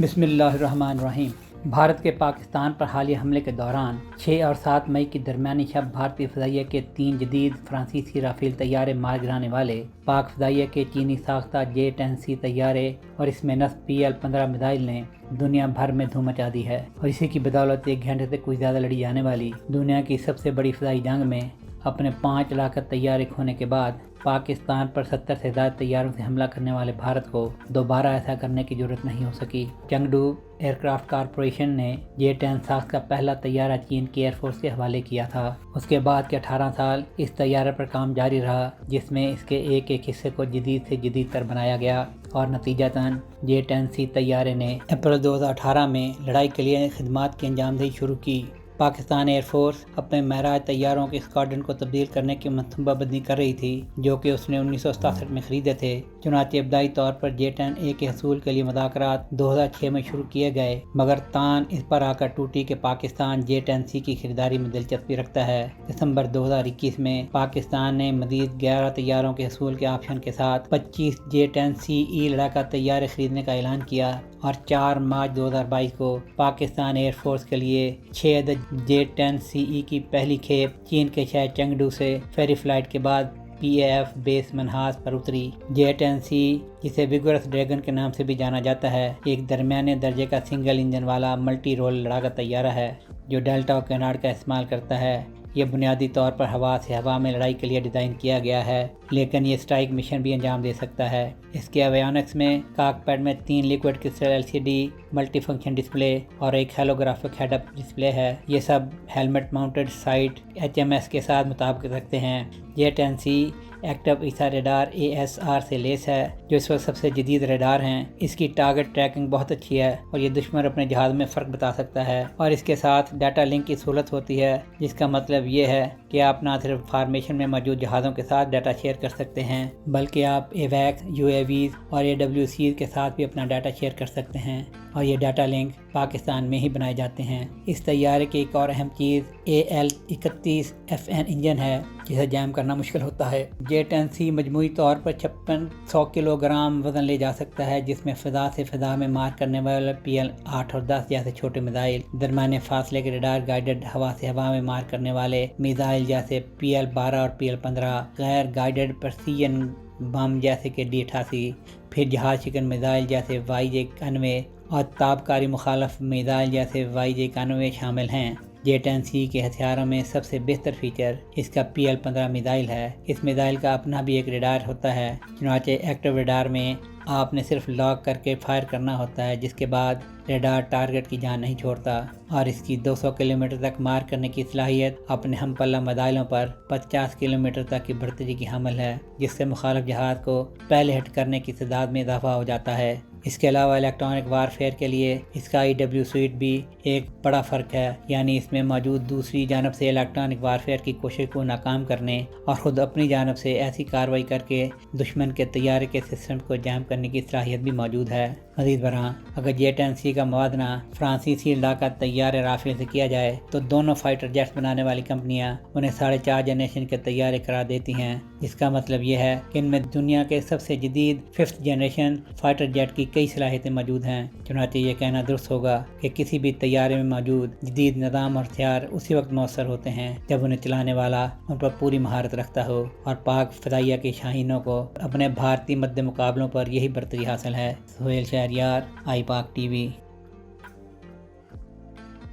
بسم اللہ الرحمن الرحیم۔ بھارت کے پاکستان پر حالیہ حملے کے دوران 6 اور 7 مئی کی درمیانی شب بھارتی فضائیہ کے 3 جدید فرانسیسی رافیل طیارے مار گرانے والے پاک فضائیہ کے چینی ساختہ J-10C طیارے اور اس میں نصب PL-15 میزائل نے دنیا بھر میں دھوم مچا دی ہے، اور اسی کی بدولت 1 گھنٹے سے کچھ زیادہ لڑی جانے والی دنیا کی سب سے بڑی فضائی جنگ میں اپنے 5 لاکھ طیارے کھونے کے بعد پاکستان پر 70 سے زیادہ طیاروں سے حملہ کرنے والے بھارت کو دوبارہ ایسا کرنے کی ضرورت نہیں ہو سکی۔ چنگڈو ایئرکرافٹ کارپوریشن نے J-10 ساخت کا پہلا طیارہ چین کی ایئر فورس کے حوالے کیا تھا۔ اس کے بعد کے 18 سال اس طیارے پر کام جاری رہا، جس میں اس کے ایک حصے کو جدید سے جدید تر بنایا گیا، اور نتیجتاً J-10C طیارے نے اپریل 2018 میں لڑائی کے لیے خدمات کی انجام دہی شروع کی۔ پاکستان ایئر فورس اپنے معراج طیاروں کے اسکواڈرن کو تبدیل کرنے کی منصوبہ بندی کر رہی تھی، جو کہ اس نے 1967 میں خریدے تھے۔ چنانچہ ابتدائی طور پر J-10A کے حصول کے لیے مذاکرات 2006 میں شروع کیے گئے، مگر تان اس پر آ کر ٹوٹی کہ پاکستان J-10C کی خریداری میں دلچسپی رکھتا ہے۔ دسمبر 2021 میں پاکستان نے مزید 11 طیاروں کے حصول کے آپشن کے ساتھ 25 J-10CE لڑاکا طیارے خریدنے کا اعلان کیا، اور 4 مارچ 2022 کو پاکستان ایئر فورس کے لیے 6 عدد J-10CE کی پہلی کھیپ چین کے شہر چنگڈو سے فیری فلائٹ کے بعد PAF بیس منہاس پر اتری۔ J-10C، جسے وگورس ڈریگن کے نام سے بھی جانا جاتا ہے، ایک درمیانے درجے کا سنگل انجن والا ملٹی رول لڑاکا طیارہ ہے جو ڈیلٹا اور کینارڈ کا استعمال کرتا ہے۔ یہ بنیادی طور پر ہوا سے ہوا میں لڑائی کے لیے ڈیزائن کیا گیا ہے، لیکن یہ اسٹرائک مشن بھی انجام دے سکتا ہے۔ اس کے ایویونکس میں کاکپٹ میں 3 liquid crystal LCD multi function display اور ایک ہیلوگرافک ہیڈ اپ ڈسپلے ہے۔ یہ سب ہیلمٹ ماؤنٹڈ سائٹ HMS کے ساتھ مطابقت رکھتے ہیں۔ J-10C ایکٹیو ایسا ریڈار ASR سے لیس ہے، جو اس وقت سب سے جدید ریڈار ہیں۔ اس کی ٹارگٹ ٹریکنگ بہت اچھی ہے، اور یہ دشمن اپنے جہاز میں فرق بتا سکتا ہے، اور اس کے ساتھ ڈیٹا لنک کی سہولت ہوتی ہے، جس کا مطلب یہ ہے کہ آپ نہ صرف فارمیشن میں موجود جہازوں کے ساتھ ڈیٹا شیئر کر سکتے ہیں، بلکہ آپ AWACS، UAVs اور AWCs کے ساتھ بھی اپنا ڈیٹا شیئر کر سکتے ہیں، اور یہ ڈیٹا لنک پاکستان میں ہی بنائے جاتے ہیں۔ اس طیارے کی ایک اور اہم چیز AL-31FN انجن ہے، جسے جیم کرنا مشکل ہوتا ہے۔ J-10C مجموعی طور پر 5600 کلو گرام وزن لے جا سکتا ہے، جس میں فضا سے فضا میں مار کرنے والے PL-8 اور 10 جیسے چھوٹے میزائل، درمیانے فاصلے کے ریڈار گائیڈڈ ہوا سے ہوا میں مار کرنے والے میزائل جیسے PL-12 اور PL-15، غیر گائیڈڈ پرسیژن بم جیسے کہ D-88، پھر جہاز شکن میزائل جیسے YJ-91 اور تابکاری مخالف میزائل جیسے YJ-91 شامل ہیں۔ J-10C کے ہتھیاروں میں سب سے بہتر فیچر اس کا PL-15 میزائل ہے۔ اس میزائل کا اپنا بھی ایک ریڈار ہوتا ہے، چنانچہ ایکٹیو ریڈار میں آپ نے صرف لاک کر کے فائر کرنا ہوتا ہے، جس کے بعد ریڈار ٹارگٹ کی جان نہیں چھوڑتا، اور اس کی 200 کلومیٹر تک مار کرنے کی صلاحیت اپنے ہم پلہ میزائلوں پر 50 کلومیٹر تک کی برتری کی حامل ہے، جس سے مخالف جہاز کو پہلے ہٹ کرنے کی تعداد میں اضافہ ہو جاتا ہے۔ اس کے علاوہ الیکٹرانک وارفیئر کے لیے اس کا EW سویٹ بھی ایک بڑا فرق ہے، یعنی اس میں موجود دوسری جانب سے الیکٹرانک وارفیئر کی کوشش کو ناکام کرنے اور خود اپنی جانب سے ایسی کارروائی کر کے دشمن کے طیارے کے سسٹم کو جام کرنے کی صلاحیت بھی موجود ہے۔ مزید برآں، اگر J-10C کا موازنہ فرانسیسی لڑاکا طیارے رافیل سے کیا جائے تو دونوں فائٹر جیٹس بنانے والی کمپنیاں انہیں 4.5 جنریشن کے طیارے قرار دیتی ہیں، جس کا مطلب یہ ہے کہ ان میں دنیا کے سب سے جدید 5th جنریشن فائٹر جیٹ کی کئی صلاحیتیں موجود ہیں۔ چنانچہ یہ کہنا درست ہوگا کہ کسی بھی طیارے میں موجود جدید نظام اور ہتھیار اسی وقت مؤثر ہوتے ہیں جب انہیں چلانے والا ان پر پوری مہارت رکھتا ہو، اور پاک فضائیہ کے شاہینوں کو اپنے بھارتی مد مقابلوں پر یہی برتری حاصل ہے۔ Sohail Shahryar, iPAK TV۔